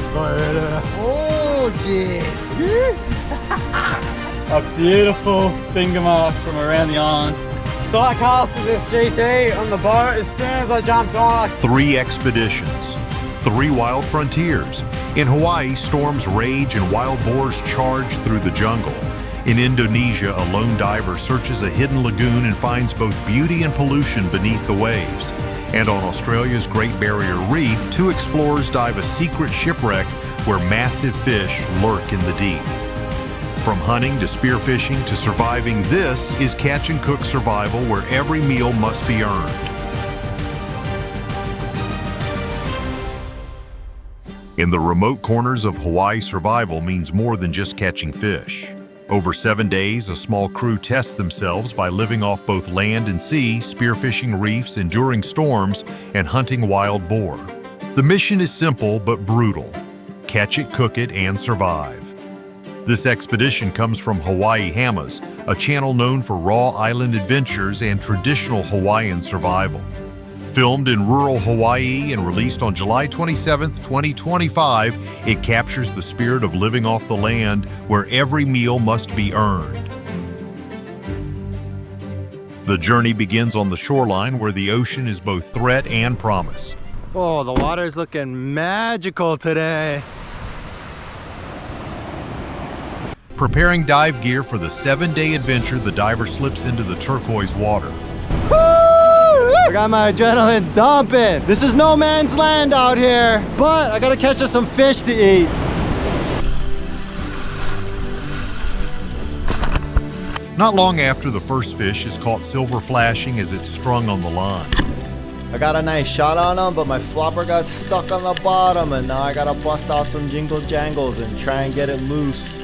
spot right there. Oh, jeez. A beautiful finger mark from around the islands. So I casted this GT on the boat as soon as I jumped on. 3 expeditions, 3 wild frontiers. In Hawaii, storms rage and wild boars charge through the jungle. In Indonesia, a lone diver searches a hidden lagoon and finds both beauty and pollution beneath the waves. And on Australia's Great Barrier Reef, 2 explorers dive a secret shipwreck where massive fish lurk in the deep. From hunting to spearfishing to surviving, this is Catch and Cook Survival, where every meal must be earned. In the remote corners of Hawaii, survival means more than just catching fish. Over 7 days, a small crew tests themselves by living off both land and sea, spearfishing reefs, enduring storms, and hunting wild boar. The mission is simple but brutal. Catch it, cook it, and survive. This expedition comes from Hawaii Hamas, a channel known for raw island adventures and traditional Hawaiian survival. Filmed in rural Hawaii and released on July 27, 2025, it captures the spirit of living off the land where every meal must be earned. The journey begins on the shoreline where the ocean is both threat and promise. Oh, the water's looking magical today. Preparing dive gear for the 7-day adventure, the diver slips into the turquoise water. Woo! I got my adrenaline dumping. This is no man's land out here, but I gotta catch us some fish to eat. Not long after, the first fish is caught silver flashing as it's strung on the line. I got a nice shot on him, but my flopper got stuck on the bottom, and now I gotta bust out some jingle jangles and try and get it loose.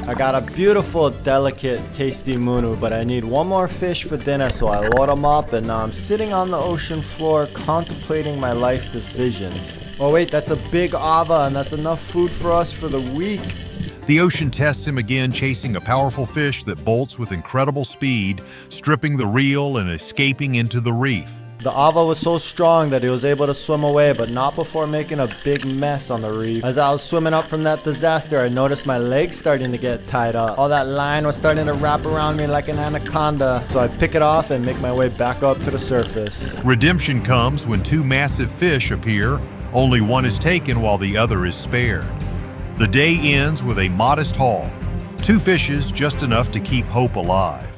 I got a beautiful, delicate, tasty munu, but I need one more fish for dinner, so I load them up, and now I'm sitting on the ocean floor contemplating my life decisions. Oh wait, that's a big ava, and that's enough food for us for the week. The ocean tests him again, chasing a powerful fish that bolts with incredible speed, stripping the reel and escaping into the reef. The ava was so strong that he was able to swim away, but not before making a big mess on the reef. As I was swimming up from that disaster, I noticed my legs starting to get tied up. All that line was starting to wrap around me like an anaconda, so I pick it off and make my way back up to the surface. Redemption comes when 2 massive fish appear. Only one is taken while the other is spared. The day ends with a modest haul. 2 fishes, just enough to keep hope alive.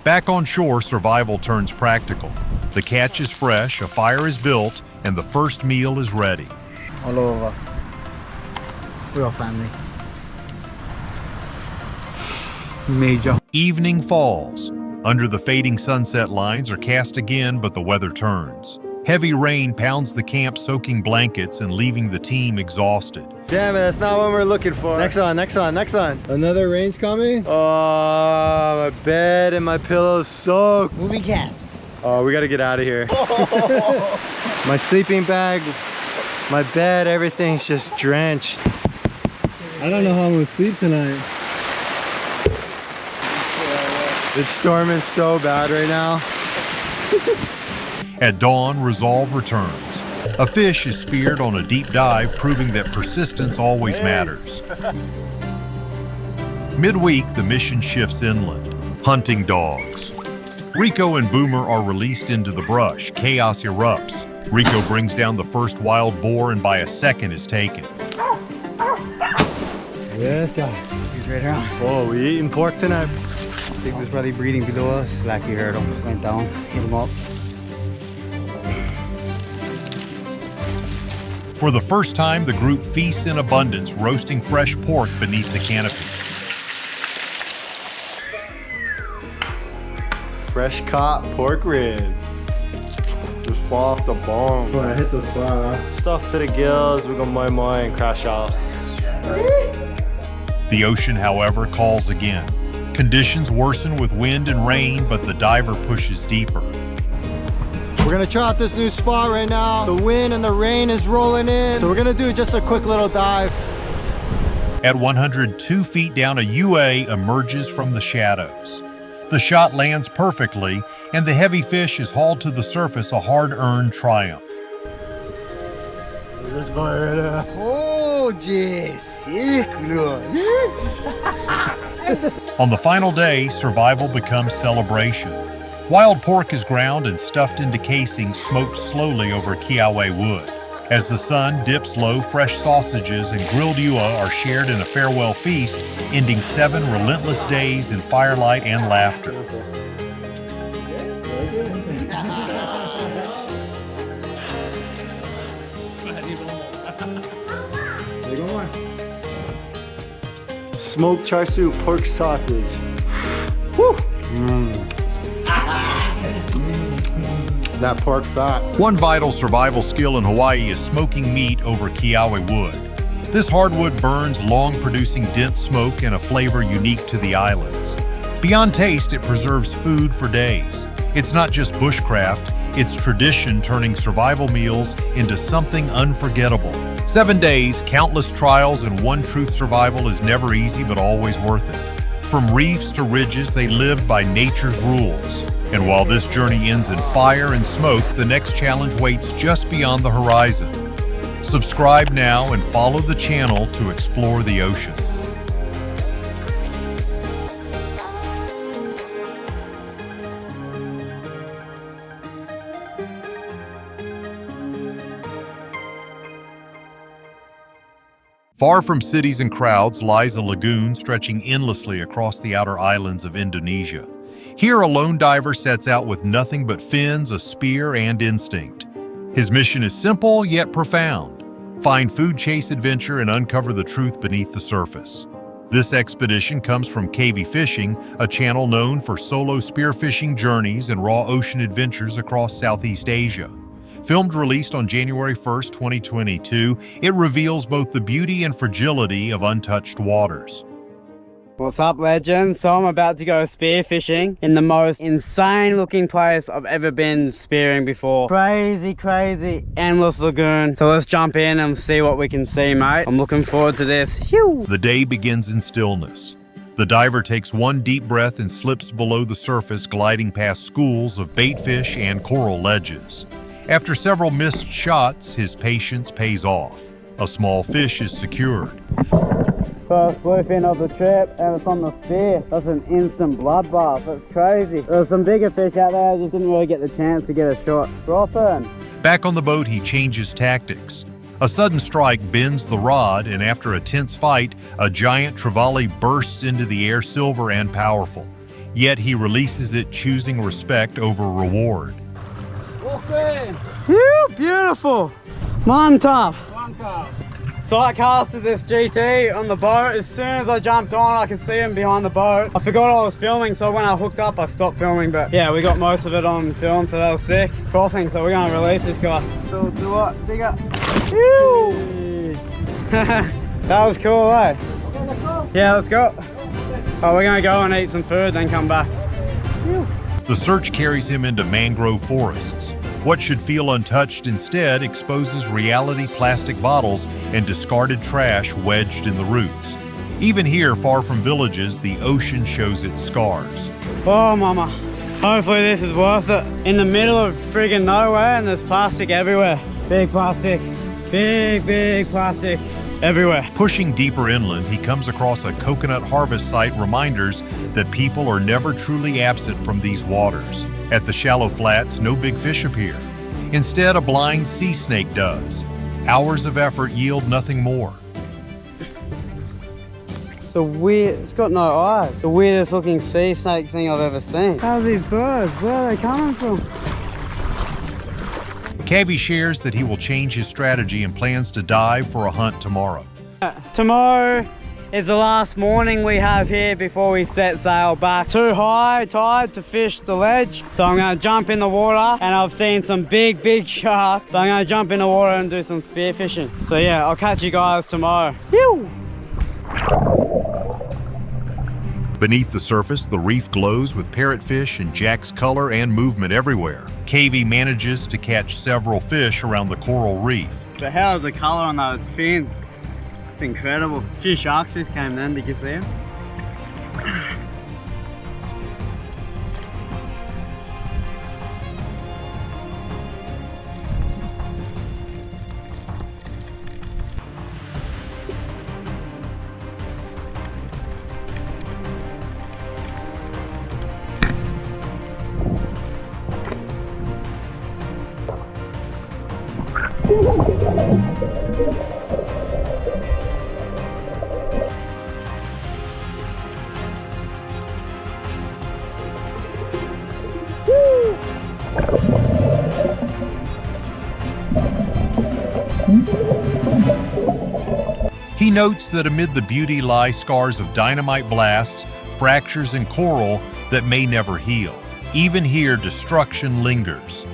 Back on shore, survival turns practical. The catch is fresh, a fire is built, and the first meal is ready. All over. We're all family. Major. Evening falls. Under the fading sunset, lines are cast again, but the weather turns. Heavy rain pounds the camp, soaking blankets and leaving the team exhausted. Damn it, that's not what we're looking for. Next one, next one, next one. Another rain's coming? Oh, my bed and my pillows soaked. Movie caps. Oh, we gotta get out of here. My sleeping bag, my bed, everything's just drenched. I don't know how I'm gonna sleep tonight. It's storming so bad right now. At dawn, resolve returns. A fish is speared on a deep dive, proving that persistence always matters. Midweek, the mission shifts inland. Hunting dogs. Rico and Boomer are released into the brush. Chaos erupts. Rico brings down the first wild boar and by a second is taken. Yes, yeah. He's right here. Oh, we eating pork tonight? Six is probably breeding below us. Lucky heard him. Went down, hit him up. For the first time, the group feasts in abundance, roasting fresh pork beneath the canopy. Fresh caught pork ribs. Just fall off the bone. Boy, I hit the spot, huh? Stuff to the gills, we're gonna moi and crash out. The ocean, however, calls again. Conditions worsen with wind and rain, but the diver pushes deeper. We're gonna try out this new spot right now. The wind and the rain is rolling in, so we're gonna do just a quick little dive. At 102 feet down, a UA emerges from the shadows. The shot lands perfectly, and the heavy fish is hauled to the surface, a hard-earned triumph. this boy right there. Oh, Jesse. Yes. On the final day, survival becomes celebration. Wild pork is ground and stuffed into casings smoked slowly over kiawe wood. As the sun dips low, fresh sausages and grilled ua are shared in a farewell feast, ending 7 relentless days in firelight and laughter. Smoked char siu pork sausage. Woo! That pork fat. One vital survival skill in Hawaii is smoking meat over kiawe wood. This hardwood burns long, producing dense smoke and a flavor unique to the islands. Beyond taste, it preserves food for days. It's not just bushcraft, it's tradition turning survival meals into something unforgettable. 7 days, countless trials, and one truth survival is never easy but always worth it. From reefs to ridges, they live by nature's rules. And while this journey ends in fire and smoke, the next challenge waits just beyond the horizon. Subscribe now and follow the channel to explore the ocean. Far from cities and crowds lies a lagoon stretching endlessly across the outer islands of Indonesia. Here, a lone diver sets out with nothing but fins, a spear, and instinct. His mission is simple yet profound: find food, chase adventure, and uncover the truth beneath the surface. This expedition comes from KV Fishing, a channel known for solo spearfishing journeys and raw ocean adventures across Southeast Asia. Filmed released on January 1st, 2022, it reveals both the beauty and fragility of untouched waters. What's up, legends? So I'm about to go spearfishing in the most insane looking place I've ever been spearing before. Crazy, endless lagoon. So let's jump in and see what we can see, mate. I'm looking forward to this. Phew. The day begins in stillness. The diver takes one deep breath and slips below the surface, gliding past schools of baitfish and coral ledges. After several missed shots, his patience pays off. A small fish is secured. First bluefin of the trip, and it's on the spear. That's an instant bloodbath. That's crazy. There's some bigger fish out there, I just didn't really get the chance to get a shot. Raw fin. Back on the boat, he changes tactics. A sudden strike bends the rod, and after a tense fight, a giant trevally bursts into the air, silver and powerful. Yet he releases it, choosing respect over reward. Phew, beautiful. Mantap. So I casted this GT on the boat. As soon as I jumped on, I could see him behind the boat. I forgot I was filming, so when I hooked up, I stopped filming. But yeah, we got most of it on film, so that was sick. Frothing, so we're gonna release this guy. Do what? Dig up. Phew. That was cool, eh? Okay, let's go. Yeah, let's go. Oh, we're gonna go and eat some food, then come back. Phew. The search carries him into mangrove forests. What should feel untouched instead exposes reality: plastic bottles and discarded trash wedged in the roots. Even here, far from villages, the ocean shows its scars. Oh, mama. Hopefully this is worth it. In the middle of friggin' nowhere, and there's plastic everywhere. Big plastic. Big plastic everywhere. Pushing deeper inland, he comes across a coconut harvest site, reminders that people are never truly absent from these waters. At the shallow flats, no big fish appear. Instead, a blind sea snake does. Hours of effort yield nothing more. It's a weird, it's got no eyes. The weirdest looking sea snake thing I've ever seen. How's these birds? Where are they coming from? Cavi shares that he will change his strategy and plans to dive for a hunt tomorrow. Tomorrow is the last morning we have here before we set sail back. Too high tide to fish the ledge, so I'm gonna jump in the water, and I've seen some big sharks, so I'm gonna jump in the water and do some spear fishing. So yeah, I'll catch you guys tomorrow. Phew! Beneath the surface, the reef glows with parrotfish and jack's color and movement everywhere. Cavi manages to catch several fish around the coral reef. The hell is the color on those fins? It's incredible. A few sharks just came then, did you see them? He notes that amid the beauty lie scars of dynamite blasts, fractures, and coral that may never heal. Even here, destruction lingers.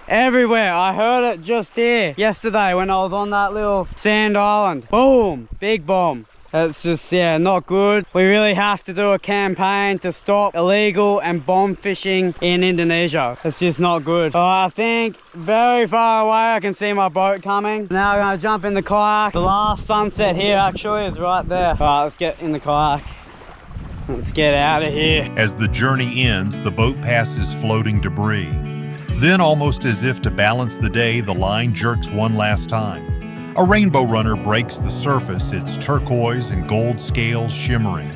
Everywhere. I heard it just here yesterday when I was on that little sand island. Boom! Big bomb. It's just, yeah, not good. We really have to do a campaign to stop illegal and bomb fishing in Indonesia. It's just not good. I think very far away I can see my boat coming. Now I'm gonna jump in the kayak. The last sunset here actually is right there. All right, let's get in the kayak. Let's get out of here. As the journey ends, the boat passes floating debris. Then, almost as if to balance the day, the line jerks one last time. A rainbow runner breaks the surface, its turquoise and gold scales shimmering.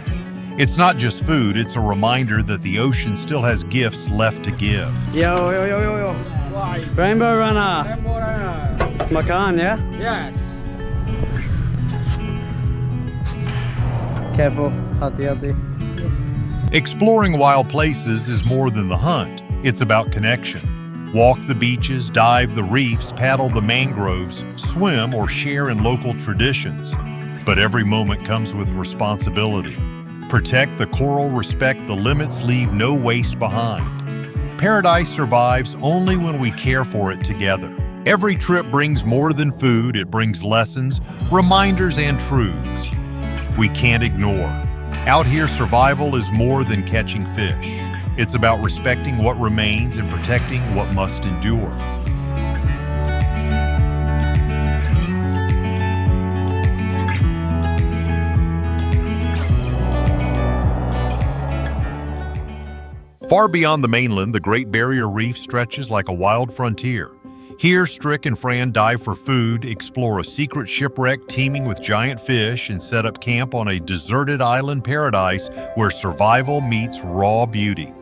It's not just food, it's a reminder that the ocean still has gifts left to give. Yo, yo, yo, yo, yo. Rainbow runner. Rainbow runner. Makan, yeah? Yes. Careful. Hati hati. Exploring wild places is more than the hunt. It's about connection. Walk the beaches, dive the reefs, paddle the mangroves, swim or share in local traditions. But every moment comes with responsibility. Protect the coral, respect the limits, leave no waste behind. Paradise survives only when we care for it together. Every trip brings more than food, it brings lessons, reminders, and truths we can't ignore. Out here, survival is more than catching fish. It's about respecting what remains and protecting what must endure. Far beyond the mainland, the Great Barrier Reef stretches like a wild frontier. Here, Strick and Fran dive for food, explore a secret shipwreck teeming with giant fish, and set up camp on a deserted island paradise where survival meets raw beauty.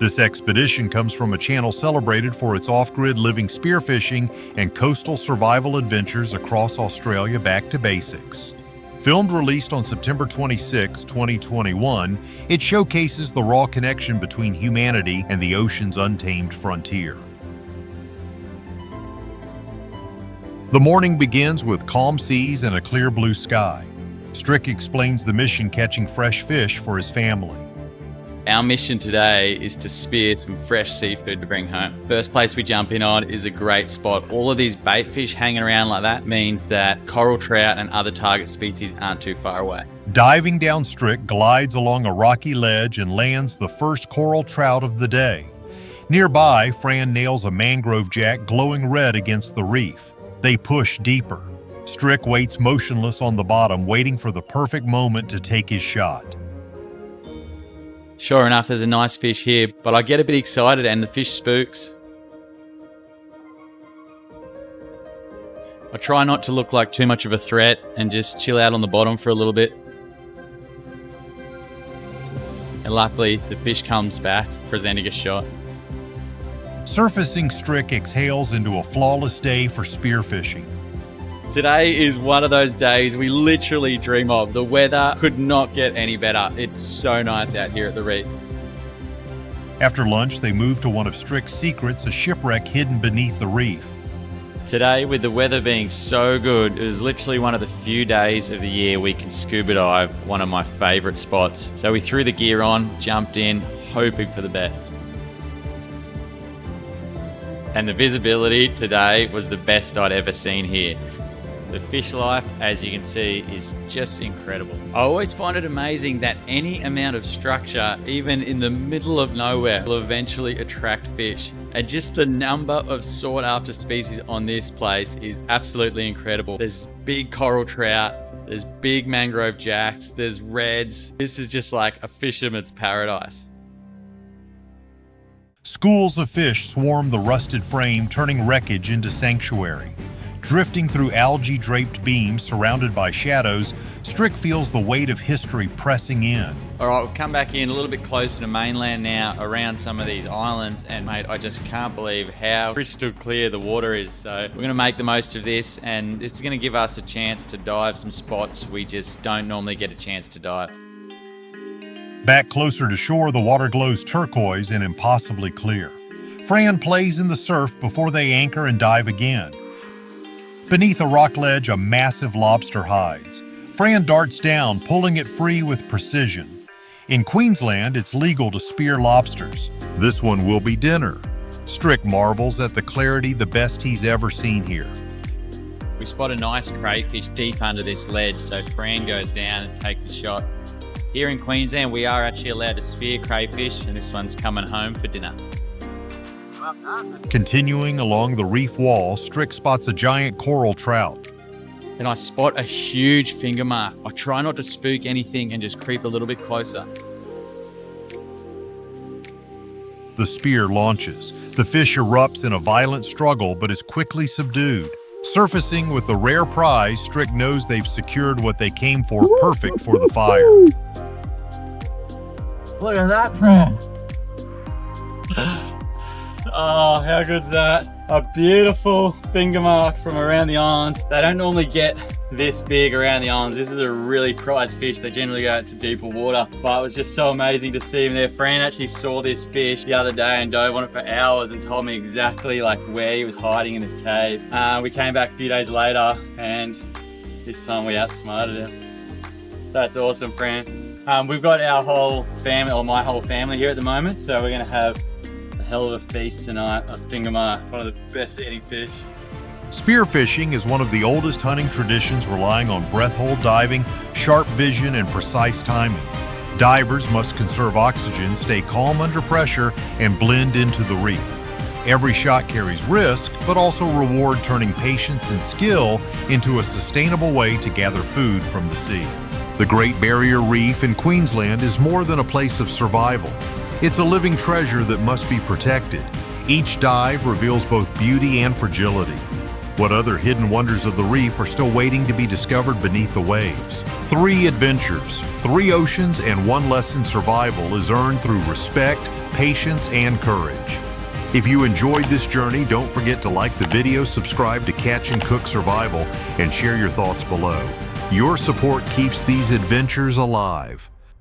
This expedition comes from a channel celebrated for its off-grid living spearfishing and coastal survival adventures across Australia back to basics. Filmed released on September 26, 2021, it showcases the raw connection between humanity and the ocean's untamed frontier. The morning begins with calm seas and a clear blue sky. Strick explains the mission catching fresh fish for his family. Our mission today is to spear some fresh seafood to bring home. First place we jump in on is a great spot. All of these bait fish hanging around like that means that coral trout and other target species aren't too far away. Diving down, Strick glides along a rocky ledge and lands the first coral trout of the day. Nearby, Fran nails a mangrove jack glowing red against the reef. They push deeper. Strick waits motionless on the bottom, waiting for the perfect moment to take his shot. Sure enough, there's a nice fish here, but I get a bit excited and the fish spooks. I try not to look like too much of a threat and just chill out on the bottom for a little bit. And luckily, the fish comes back, presenting a shot. Surfacing, Strick exhales into a flawless day for spearfishing. Today is one of those days we literally dream of. The weather could not get any better. It's so nice out here at the reef. After lunch, they move to one of Strick's secrets, a shipwreck hidden beneath the reef. Today, with the weather being so good, it was literally one of the few days of the year we can scuba dive, one of my favorite spots. So we threw the gear on, jumped in, hoping for the best. And the visibility today was the best I'd ever seen here. The fish life, as you can see, is just incredible. I always find it amazing that any amount of structure, even in the middle of nowhere, will eventually attract fish. And just the number of sought after species on this place is absolutely incredible. There's big coral trout, there's big mangrove jacks, there's reds. This is just like a fisherman's paradise. Schools of fish swarm the rusted frame, turning wreckage into sanctuary. Drifting through algae-draped beams surrounded by shadows, Strick feels the weight of history pressing in. All right, we've come back in a little bit closer to mainland now, around some of these islands, and mate, I just can't believe how crystal clear the water is. So we're gonna make the most of this, and this is gonna give us a chance to dive some spots we just don't normally get a chance to dive. Back closer to shore, the water glows turquoise and impossibly clear. Fran plays in the surf before they anchor and dive again. Beneath a rock ledge, a massive lobster hides. Fran darts down, pulling it free with precision. In Queensland, it's legal to spear lobsters. This one will be dinner. Strick marvels at the clarity, the best he's ever seen here. We spot a nice crayfish deep under this ledge, so Fran goes down and takes a shot. Here in Queensland, we are actually allowed to spear crayfish, and this one's coming home for dinner. Continuing along the reef wall, Strick spots a giant coral trout. And I spot a huge finger mark. I try not to spook anything and just creep a little bit closer. The spear launches. The fish erupts in a violent struggle but is quickly subdued. Surfacing with the rare prize, Strick knows they've secured what they came for, perfect for the fire. Look at that, Fran. Oh, how good's that? A beautiful finger mark from around the islands. They don't normally get this big around the islands. This is a really prized fish. They generally go out to deeper water, but it was just so amazing to see him there. Fran actually saw this fish the other day and dove on it for hours and told me exactly like where he was hiding in this cave. We came back a few days later and this time we outsmarted him. That's awesome, Fran. We've got our whole family, or my whole family here at the moment, so we're gonna have hell of a feast tonight of finger mark, one of the best eating fish. Spearfishing is one of the oldest hunting traditions, relying on breath hold diving, sharp vision, and precise timing. Divers must conserve oxygen, stay calm under pressure, and blend into the reef. Every shot carries risk, but also reward, turning patience and skill into a sustainable way to gather food from the sea. The Great Barrier Reef in Queensland is more than a place of survival. It's a living treasure that must be protected. Each dive reveals both beauty and fragility. What other hidden wonders of the reef are still waiting to be discovered beneath the waves? 3 adventures, 3 oceans, and 1 lesson survival is earned through respect, patience, and courage. If you enjoyed this journey, don't forget to like the video, subscribe to Catch and Cook Survival, and share your thoughts below. Your support keeps these adventures alive.